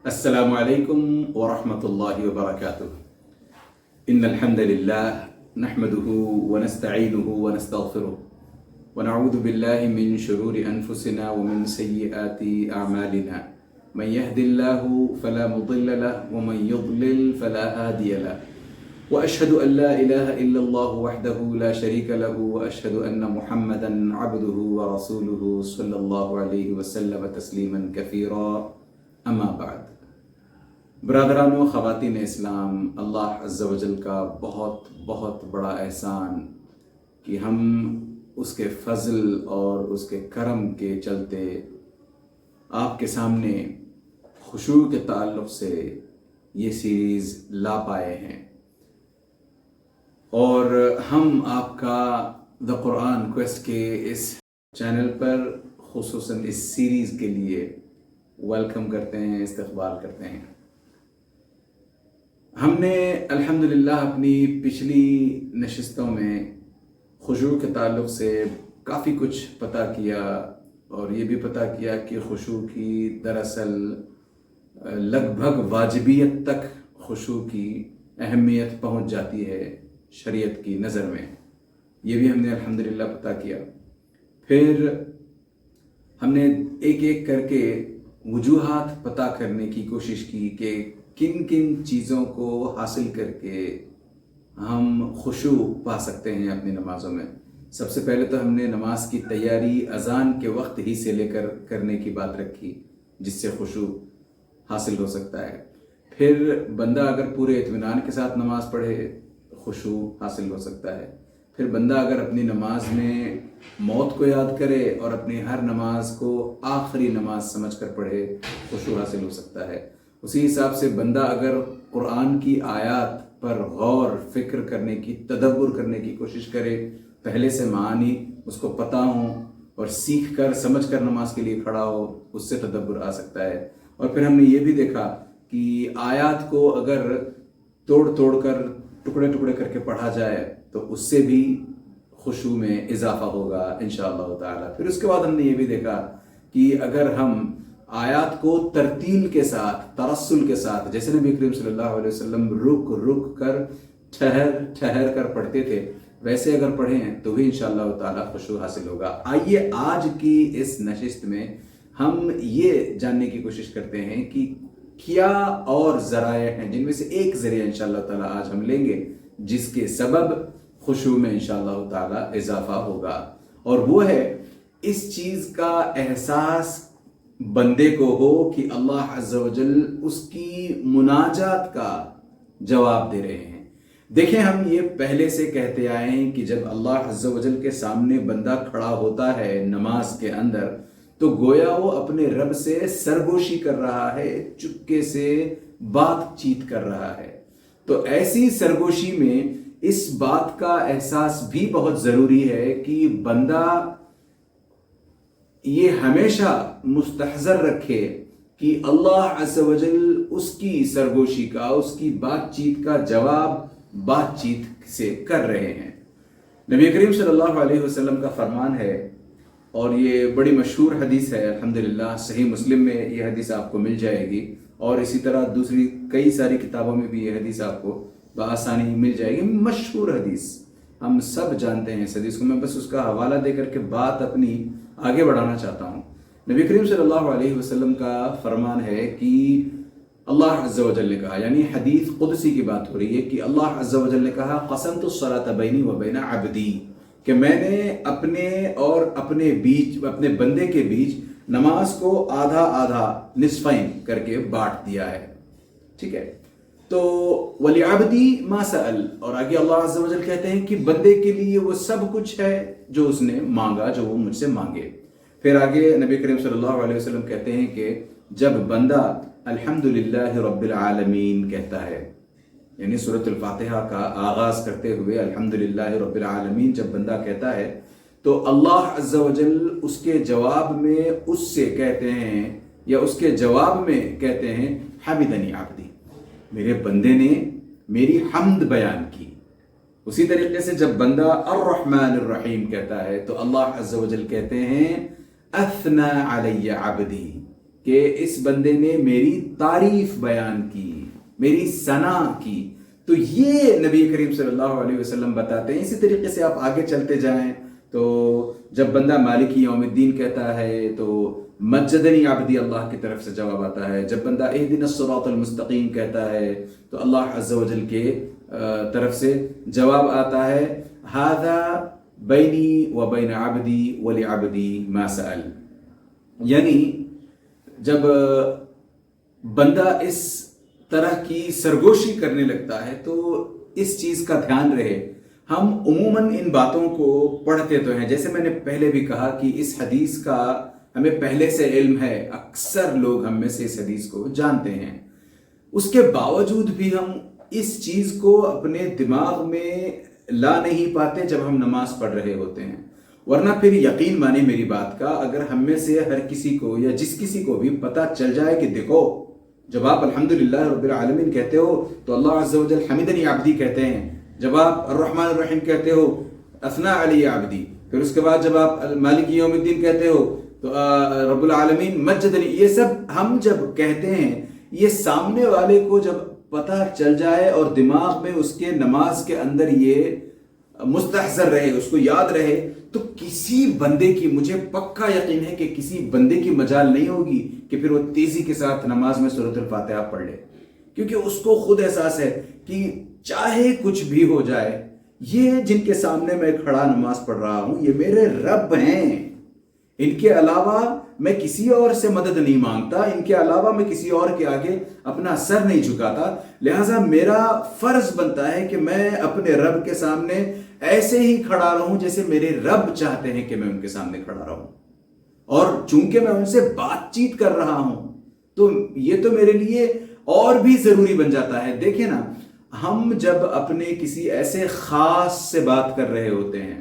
السلام عليكم ورحمة الله وبركاته. إن الحمد لله نحمده ونستعينه ونستغفره ونعوذ بالله من شرور أنفسنا ومن سيئات أعمالنا. من يهد الله فلا مضل له ومن يضلل فلا هادي له. وأشهد أن لا إله إلا الله وحده لا شريك له وأشهد أن محمدا عبده ورسوله صلى الله عليه وسلم تسليما كثيرا. أما بعد. برادران و خواتین اسلام، اللہ عز و جل کا بہت بہت بڑا احسان کہ ہم اس کے فضل اور اس کے کرم کے چلتے آپ کے سامنے خشوع کے تعلق سے یہ سیریز لا پائے ہیں، اور ہم آپ کا دا قرآن کویسٹ کے اس چینل پر خصوصاً اس سیریز کے لیے ویلکم کرتے ہیں، استقبال کرتے ہیں۔ ہم نے الحمدللہ اپنی پچھلی نشستوں میں خشوع کے تعلق سے کافی کچھ پتہ کیا، اور یہ بھی پتہ کیا کہ خشوع کی دراصل لگ بھگ واجبیت تک خشوع کی اہمیت پہنچ جاتی ہے شریعت کی نظر میں، یہ بھی ہم نے الحمدللہ پتہ کیا۔ پھر ہم نے ایک ایک کر کے وجوہات پتہ کرنے کی کوشش کی کہ کن کن چیزوں کو حاصل کر کے ہم خشوع پا سکتے ہیں اپنی نمازوں میں۔ سب سے پہلے تو ہم نے نماز کی تیاری اذان کے وقت ہی سے لے کر کرنے کی بات رکھی، جس سے خشوع حاصل ہو سکتا ہے۔ پھر بندہ اگر پورے اطمینان کے ساتھ نماز پڑھے خشوع حاصل ہو سکتا ہے۔ پھر بندہ اگر اپنی نماز میں موت کو یاد کرے اور اپنی ہر نماز کو آخری نماز سمجھ کر پڑھے خشوع حاصل ہو سکتا ہے۔ اسی حساب سے بندہ اگر قرآن کی آیات پر غور فکر کرنے کی، تدبر کرنے کی کوشش کرے، پہلے سے معانی اس کو پتہ ہوں اور سیکھ کر سمجھ کر نماز کے لیے کھڑا ہو، اس سے تدبر آ سکتا ہے۔ اور پھر ہم نے یہ بھی دیکھا کہ آیات کو اگر توڑ توڑ کر ٹکڑے ٹکڑے کر کے پڑھا جائے تو اس سے بھی خشوع میں اضافہ ہوگا انشاءاللہ تعالی۔ پھر اس کے بعد ہم نے یہ بھی دیکھا کہ اگر ہم آیات کو ترتیل کے ساتھ، ترسل کے ساتھ، جیسے نبی کریم صلی اللہ علیہ وسلم رک رک کر ٹھہر ٹھہر کر پڑھتے تھے، ویسے اگر پڑھیں تو بھی انشاءاللہ تعالی خشوع حاصل ہوگا۔ آئیے آج کی اس نشست میں ہم یہ جاننے کی کوشش کرتے ہیں کہ کیا اور ذرائع ہیں جن میں سے ایک ذریعہ انشاءاللہ تعالی آج ہم لیں گے جس کے سبب خشوع میں انشاءاللہ تعالی اضافہ ہوگا، اور وہ ہے اس چیز کا احساس بندے کو ہو کہ اللہ عز و جل اس کی مناجات کا جواب دے رہے ہیں۔ دیکھیں، ہم یہ پہلے سے کہتے آئے ہیں کہ جب اللہ عز و جل کے سامنے بندہ کھڑا ہوتا ہے نماز کے اندر تو گویا وہ اپنے رب سے سرگوشی کر رہا ہے، چپکے سے بات چیت کر رہا ہے۔ تو ایسی سرگوشی میں اس بات کا احساس بھی بہت ضروری ہے کہ بندہ یہ ہمیشہ مستحضر رکھے کہ اللہ عز و جل اس کی سرگوشی کا، اس کی بات چیت کا جواب بات چیت سے کر رہے ہیں۔ نبی کریم صلی اللہ علیہ وسلم کا فرمان ہے، اور یہ بڑی مشہور حدیث ہے الحمدللہ، صحیح مسلم میں یہ حدیث آپ کو مل جائے گی، اور اسی طرح دوسری کئی ساری کتابوں میں بھی یہ حدیث آپ کو بآسانی مل جائے گی۔ مشہور حدیث، ہم سب جانتے ہیں اس حدیث کو، میں بس اس کا حوالہ دے کر کے بات اپنی آگے بڑھانا چاہتا ہوں۔ نبی کریم صلی اللہ علیہ وسلم کا فرمان ہے کہ اللہ عز و جل نے کہا، یعنی حدیث قدسی کی بات ہو رہی ہے کہ اللہ عز و جل نے کہا قسمت الصلاۃ بینی و بین عبدی، کہ میں نے اپنے اور اپنے بندے کے بیچ نماز کو آدھا آدھا، نصفین کر کے بانٹ دیا ہے، ٹھیک ہے؟ تو وَلِعَبْدِي مَا سَأَلَ، اور آگے اللہ عز و جل کہتے ہیں کہ بندے کے لیے وہ سب کچھ ہے جو اس نے مانگا، جو وہ مجھ سے مانگے۔ پھر آگے نبی کریم صلی اللہ علیہ وسلم کہتے ہیں کہ جب بندہ الحمدللہ رب العالمین کہتا ہے، یعنی سورۃ الفاتحہ کا آغاز کرتے ہوئے الحمدللہ رب العالمین جب بندہ کہتا ہے تو اللہ عز و جل اس کے جواب میں اس سے کہتے ہیں، یا اس کے جواب میں کہتے ہیں حمدنی عبدی، میرے بندے نے میری حمد بیان کی۔ اسی طریقے سے جب بندہ الرحمن الرحیم کہتا ہے تو اللہ عز و جل کہتے ہیں اثنا علی عبدی، کہ اس بندے نے میری تعریف بیان کی، میری ثنا کی. تو یہ نبی کریم صلی اللہ علیہ وسلم بتاتے ہیں. اسی طریقے سے آپ آگے چلتے جائیں تو جب بندہ مالک یوم الدین کہتا ہے تو مجدنی عبدی اللہ کی طرف سے جواب آتا ہے. جب بندہ اہدنا الصراط المستقیم کہتا ہے تو اللہ عز و جل کے طرف سے جواب آتا ہے ھذا بینی و بین عبدی ولعبدی ما سأل. یعنی جب بندہ اس طرح کی سرگوشی کرنے لگتا ہے تو اس چیز کا دھیان رہے. ہم عموماً ان باتوں کو پڑھتے تو ہیں، جیسے میں نے پہلے بھی کہا کہ اس حدیث کا ہمیں پہلے سے علم ہے، اکثر لوگ ہم میں سے اس حدیث کو جانتے ہیں. اس کے باوجود بھی ہم اس چیز کو اپنے دماغ میں لا نہیں پاتے جب ہم نماز پڑھ رہے ہوتے ہیں. ورنہ پھر یقین مانے میری بات کا، اگر ہم میں سے ہر کسی کو یا جس کسی کو بھی پتہ چل جائے کہ دیکھو جب آپ الحمدللہ رب العالمین کہتے ہو تو اللہ عز و جل حمدنی عبدی کہتے ہیں. جب آپ الرحمن الرحیم کہتے ہو اثنا علی عبدی. پھر اس کے بعد جب آپ مالک یوم الدین کہتے ہو تو رب العالمین مجدنی. یہ سب ہم جب کہتے ہیں، یہ سامنے والے کو جب پتہ چل جائے اور دماغ میں اس کے نماز کے اندر یہ مستحضر رہے، اس کو یاد رہے، تو کسی بندے کی، مجھے پکا یقین ہے کہ کسی بندے کی مجال نہیں ہوگی کہ پھر وہ تیزی کے ساتھ نماز میں سورۃ الفاتحہ پڑھ لے. کیونکہ اس کو خود احساس ہے کہ چاہے کچھ بھی ہو جائے، یہ جن کے سامنے میں کھڑا نماز پڑھ رہا ہوں یہ میرے رب ہیں، ان کے علاوہ میں کسی اور سے مدد نہیں مانگتا، ان کے علاوہ میں کسی اور کے آگے اپنا سر نہیں جھکاتا. لہٰذا میرا فرض بنتا ہے کہ میں اپنے رب کے سامنے ایسے ہی کھڑا رہوں جیسے میرے رب چاہتے ہیں کہ میں ان کے سامنے کھڑا رہوں. اور چونکہ میں ان سے بات چیت کر رہا ہوں تو یہ تو میرے لیے اور بھی ضروری بن جاتا ہے. دیکھیں نا، ہم جب اپنے کسی ایسے خاص سے بات کر رہے ہوتے ہیں،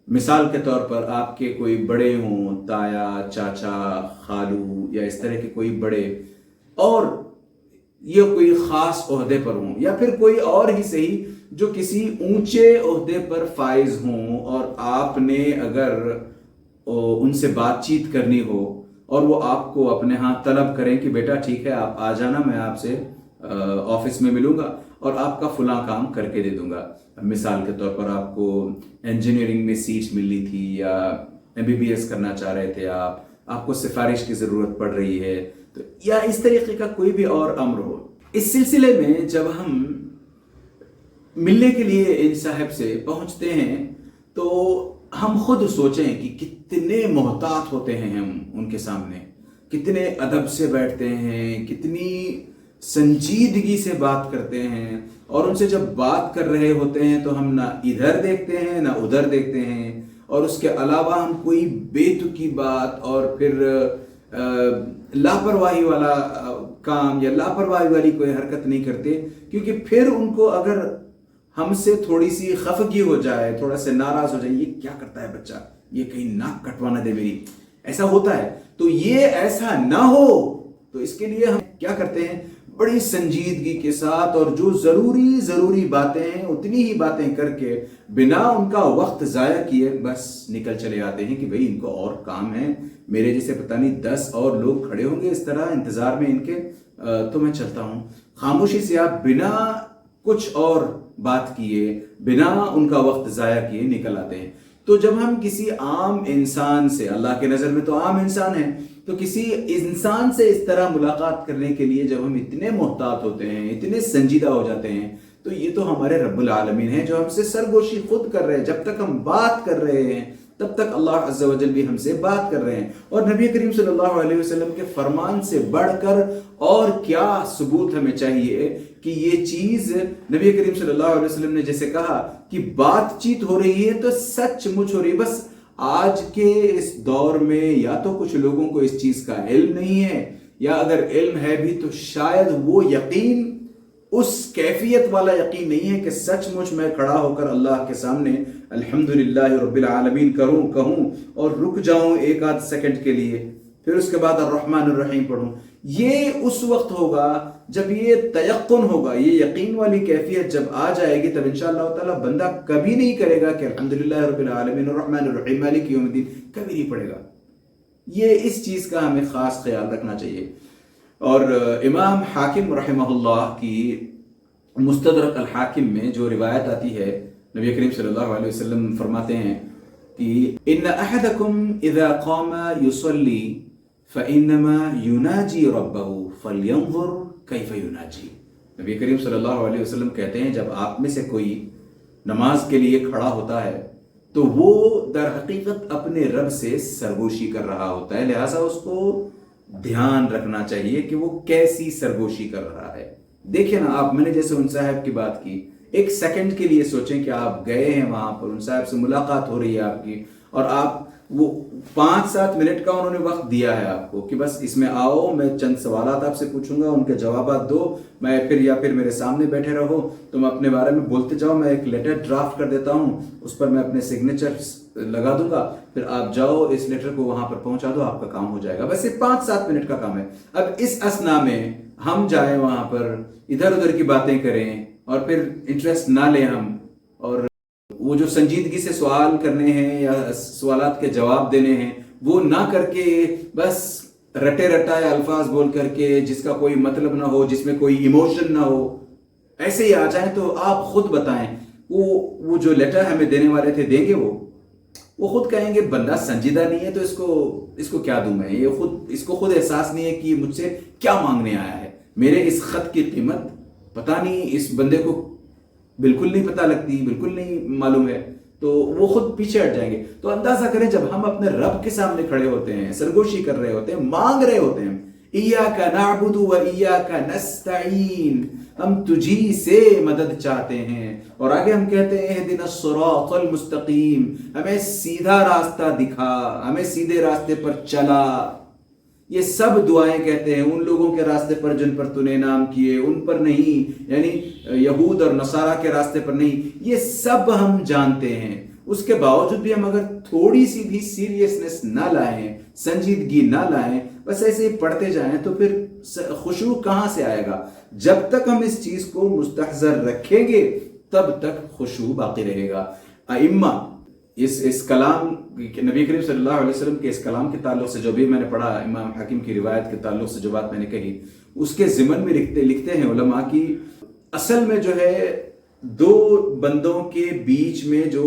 مثال کے طور پر آپ کے کوئی بڑے ہوں، تایا، چاچا، خالو یا اس طرح کے کوئی بڑے، اور یہ کوئی خاص عہدے پر ہوں، یا پھر کوئی اور ہی صحیح جو کسی اونچے عہدے پر فائز ہوں، اور آپ نے اگر ان سے بات چیت کرنی ہو اور وہ آپ کو اپنے ہاں طلب کریں کہ بیٹا ٹھیک ہے آپ آ جانا، میں آپ سے آفس میں ملوں گا اور آپ کا فلاں کام کر کے دے دوں گا. مثال کے طور پر آپ کو انجینئرنگ میں سیٹ ملی تھی یا MBBS کرنا چاہ رہے تھے آپ کو سفارش کی ضرورت پڑ رہی ہے، تو یا اس طریقے کا کوئی بھی اور امر ہو. اس سلسلے میں جب ہم ملنے کے لیے ان صاحب سے پہنچتے ہیں تو ہم خود سوچیں کہ کتنے محتاط ہوتے ہیں ہم ان کے سامنے، کتنے ادب سے بیٹھتے ہیں، کتنی سنجیدگی سے بات کرتے ہیں. اور ان سے جب بات کر رہے ہوتے ہیں تو ہم نہ ادھر دیکھتے ہیں نہ ادھر دیکھتے ہیں، اور اس کے علاوہ ہم کوئی بے تکی بات اور پھر لاپرواہی والا کام یا لاپرواہی والی کوئی حرکت نہیں کرتے. کیونکہ پھر ان کو اگر ہم سے تھوڑی سی خفگی ہو جائے، تھوڑا سے ناراض ہو جائے، یہ کیا کرتا ہے بچہ، یہ کہیں ناک کٹوانا دے میری، ایسا ہوتا ہے. تو یہ ایسا نہ ہو تو اس کے لیے ہم کیا کرتے ہیں، بڑی سنجیدگی کے ساتھ اور جو ضروری باتیں ہیں اتنی ہی باتیں کر کے بنا ان کا وقت ضائع کیے بس نکل چلے آتے ہیں کہ بھئی ان کو اور کام ہے، میرے جیسے پتہ نہیں 10 اور لوگ کھڑے ہوں گے اس طرح انتظار میں ان کے، تو میں چلتا ہوں. خاموشی سے آپ بنا کچھ اور بات کیے، بنا ان کا وقت ضائع کیے نکل آتے ہیں. تو جب ہم کسی عام انسان سے، اللہ کے نظر میں تو عام انسان ہیں، تو کسی انسان سے اس طرح ملاقات کرنے کے لیے جب ہم اتنے محتاط ہوتے ہیں، اتنے سنجیدہ ہو جاتے ہیں، تو یہ تو ہمارے رب العالمین ہیں جو ہم سے سرگوشی خود کر رہے ہیں. جب تک ہم بات کر رہے ہیں تب تک اللہ عز و جل بھی ہم سے بات کر رہے ہیں. اور نبی کریم صلی اللہ علیہ وسلم کے فرمان سے بڑھ کر اور کیا ثبوت ہمیں چاہیے کہ یہ چیز نبی کریم صلی اللہ علیہ وسلم نے جیسے کہا کہ بات چیت ہو رہی ہے تو سچ مچ ہو رہی ہے. بس آج کے اس دور میں یا تو کچھ لوگوں کو اس چیز کا علم نہیں ہے، یا اگر علم ہے بھی تو شاید وہ یقین، اس کیفیت والا یقین نہیں ہے کہ سچ مچ میں کھڑا ہو کر اللہ کے سامنے الحمدللہ رب العالمین کہوں اور رک جاؤں ایک آدھ سیکنڈ کے لیے، پھر اس کے بعد الرحمن الرحیم پڑھوں. یہ اس وقت ہوگا جب یہ تیقن ہوگا، یہ یقین والی کیفیت جب آ جائے گی، تب انشاءاللہ تعالی بندہ کبھی نہیں کرے گا کہ الحمدللہ رب العالمین الرحمن الرحیم مالک یوم الدین، کبھی نہیں پڑھے گا. یہ اس چیز کا ہمیں خاص خیال رکھنا چاہیے. اور امام حاکم رحمہ اللہ کی مستدرک الحاکم میں جو روایت آتی ہے، نبی کریم صلی اللہ علیہ وسلم فرماتے ہیں کہ ان احدکم اذا قام یصلی فانما یناجی ربہ فلینظر کیف یناجی. نبی کریم صلی اللہ علیہ وسلم کہتے ہیں جب آپ میں سے کوئی نماز کے لیے کھڑا ہوتا ہے تو وہ در حقیقت اپنے رب سے سرگوشی کر رہا ہوتا ہے، لہٰذا اس کو دھیان رکھنا چاہیے کہ وہ کیسی سرگوشی کر رہا ہے. دیکھیں نا آپ، میں نے جیسے ان صاحب کی بات کی، ایک سیکنڈ کے لیے سوچیں کہ آپ گئے ہیں وہاں پر، ان صاحب سے ملاقات ہو رہی ہے آپ کی، اور آپ وہ 5-7 منٹ کا انہوں نے وقت دیا ہے آپ کو کہ بس اس میں آؤ، میں چند سوالات آپ سے پوچھوں گا، ان کے جوابات دو، میں پھر میرے سامنے بیٹھے رہو، تم اپنے بارے میں بولتے جاؤ، میں ایک لیٹر ڈرافٹ کر دیتا ہوں، اس پر میں اپنے سگنیچر لگا دوں گا، پھر آپ جاؤ اس لیٹر کو وہاں پر پہنچا دو، آپ کا کام ہو جائے گا. بس یہ 5-7 منٹ کا کام ہے. اب اس اثنا میں ہم جائیں وہاں پر ادھر ادھر کی باتیں کریں اور پھر انٹرسٹ نہ لیں ہم، اور وہ جو سنجیدگی سے سوال کرنے ہیں یا سوالات کے جواب دینے ہیں وہ نہ کر کے بس رٹے رٹائے الفاظ بول کر کے جس کا کوئی مطلب نہ ہو، جس میں کوئی ایموشن نہ ہو، ایسے ہی آ جائیں. تو آپ خود بتائیں، وہ جو لیٹر ہمیں دینے والے تھے دیں گے، وہ خود کہیں گے بندہ سنجیدہ نہیں ہے تو اس کو کیا دوں میں، اس کو خود احساس نہیں ہے کہ مجھ سے کیا مانگنے آیا ہے، میرے اس خط کی قیمت پتہ نہیں اس بندے کو بالکل نہیں پتہ لگتی، بالکل نہیں معلوم ہے، تو وہ خود پیچھے ہٹ جائیں گے. تو اندازہ کریں جب ہم اپنے رب کے سامنے کھڑے ہوتے ہیں، سرگوشی کر رہے ہوتے ہیں، مانگ رہے ہوتے ہیں، ایاک نعبد و ایاک نستعین، ہم تجھی سے مدد چاہتے ہیں، اور آگے ہم کہتے ہیں اہدنا الصراط المستقیم، ہمیں سیدھا راستہ دکھا، ہمیں سیدھے راستے پر چلا. یہ سب دعائیں کہتے ہیں ان لوگوں کے راستے پر جن پر تو نے انعام کیے، ان پر نہیں، یعنی یہود اور نصارہ کے راستے پر نہیں. یہ سب ہم جانتے ہیں، اس کے باوجود بھی ہم اگر تھوڑی سی بھی سیریسنس نہ لائیں، سنجیدگی نہ لائیں، بس ایسے ہی پڑھتے جائیں، تو پھر خشوع کہاں سے آئے گا؟ جب تک ہم اس چیز کو مستحضر رکھیں گے تب تک خشوع باقی رہے گا. ائمہ اس کلام نبی کریم صلی اللہ علیہ وسلم کے اس کلام کے تعلق سے جو بھی میں نے پڑھا، امام حاکم کی روایت کے تعلق سے جو بات میں نے کہی، اس کے ضمن میں لکھتے ہیں علماء کی اصل میں جو ہے دو بندوں کے بیچ میں جو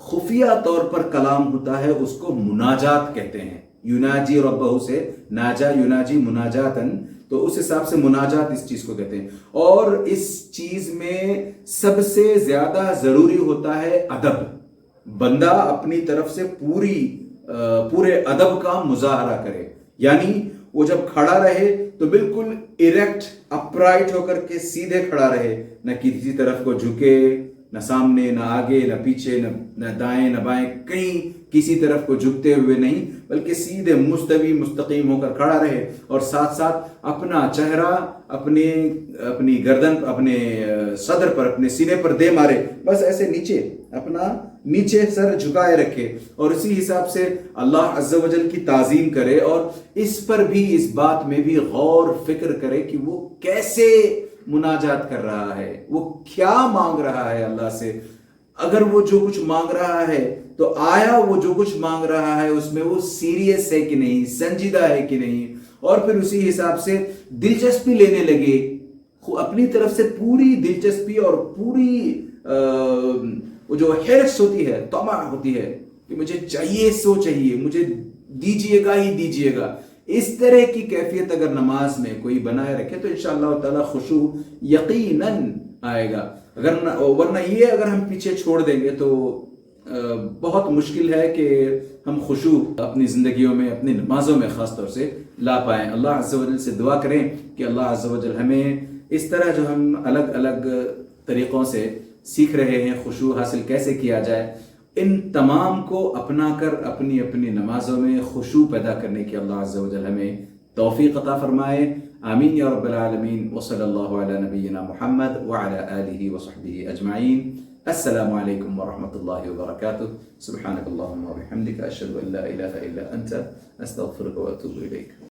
خفیہ طور پر کلام ہوتا ہے اس کو مناجات کہتے ہیں. یناجی ربہ سے ناجا یناجی مناجاتن، تو اس حساب سے مناجات اس چیز کو کہتے ہیں. اور اس چیز میں سب سے زیادہ ضروری ہوتا ہے ادب. بندہ اپنی طرف سے پورے ادب کا مظاہرہ کرے، یعنی وہ جب کھڑا رہے تو بالکل ایریکٹ اپرائٹ ہو کر کے سیدھے کھڑا رہے، نہ کسی طرف کو جھکے، نہ سامنے نہ آگے نہ پیچھے نہ دائیں نہ بائیں، کہیں کسی طرف کو جھکتے ہوئے نہیں، بلکہ سیدھے مستوی مستقیم ہو کر کھڑا رہے، اور ساتھ ساتھ اپنا چہرہ اپنی گردن، اپنے صدر پر، اپنے سینے پر دے مارے، بس ایسے نیچے سر جھکائے رکھے، اور اسی حساب سے اللہ عز و جل کی تعظیم کرے، اور اس پر بھی، اس بات میں بھی غور فکر کرے کہ وہ کیسے مناجات کر رہا ہے، وہ کیا مانگ رہا ہے اللہ سے. اگر وہ جو کچھ مانگ رہا ہے تو آیا وہ جو کچھ مانگ رہا ہے اس میں وہ سیریس ہے کہ نہیں، سنجیدہ ہے کہ نہیں، اور پھر اسی حساب سے دلچسپی لینے لگے، اپنی طرف سے پوری دلچسپی اور پوری وہ جو حرص ہوتی ہے، طمع ہوتی ہے کہ مجھے چاہیے سو چاہیے، مجھے دیجئے گا ہی دیجئے گا، اس طرح کی کیفیت اگر نماز میں کوئی بنائے رکھے تو انشاءاللہ تعالی خشوع یقیناً آئے گا. ورنہ یہ اگر ہم پیچھے چھوڑ دیں گے تو بہت مشکل ہے کہ ہم خشوع اپنی زندگیوں میں، اپنی نمازوں میں خاص طور سے لا پائیں. اللہ عز و جل سے دعا کریں کہ اللہ عز و جل ہمیں اس طرح جو ہم الگ الگ طریقوں سے سیکھ رہے ہیں خشوع حاصل کیسے کیا جائے، ان تمام کو اپنا کر اپنی اپنی نمازوں میں خشوع پیدا کرنے کی اللہ عز و جل ہمیں توفیق عطا فرمائے. آمین یا رب العالمین. وصلی اللہ علی نبینا محمد وعلی آلہ وصحبہ اجمعین. السلام علیکم ورحمۃ اللہ وبرکاتہ. سبحانک اللہم وبحمدک، اشہد ان لا الہ الا انت، استغفرک واتوب الیک.